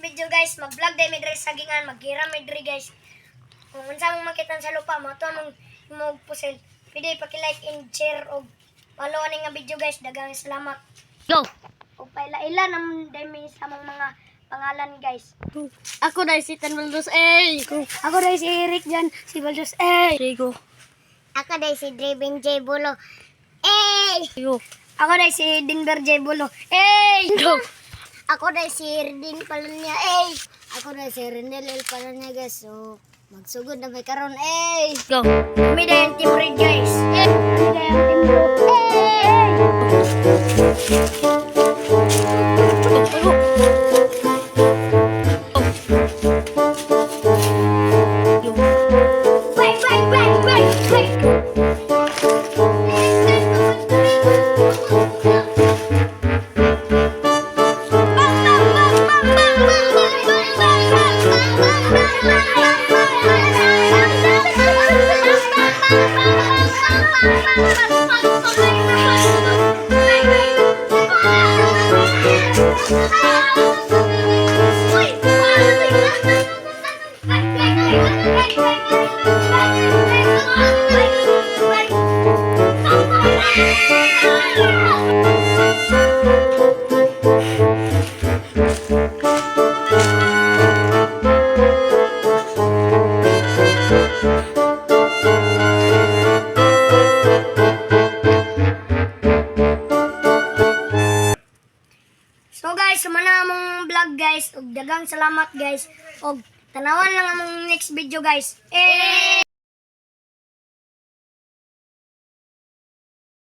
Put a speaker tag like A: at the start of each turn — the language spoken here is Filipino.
A: video guys, mag-vlog day midre sa gingan, maghiram midre guys. Kung unsa mong makita sa lupa, mato mong imong pusil. Pwede paki-like and share og follow ani nga video guys. Daghang salamat.
B: Go!
A: Og paila-ila nang demi sa mga pangalan guys.
B: Ako dahil si Tanbaldos A.
A: Ako dahil si Eric dyan, si Baldos A.
B: Go.
A: Ako dahil si Driving J Bulo. Ey!
B: Go.
A: Ako dahil si Denver J Bulo. Ey!
B: Go.
A: Ako dahil si Erdin Palonia. Ey! Ako dahil si Rendel El Palonia guys. So, magsugod na may karon. Ey!
B: Go.
A: Kami dahil Team Red guys. Kami dahil Team Blue. Ey! So guys, sumana among vlog guys. Ug daghang salamat guys. Og tanawan lang among next video guys.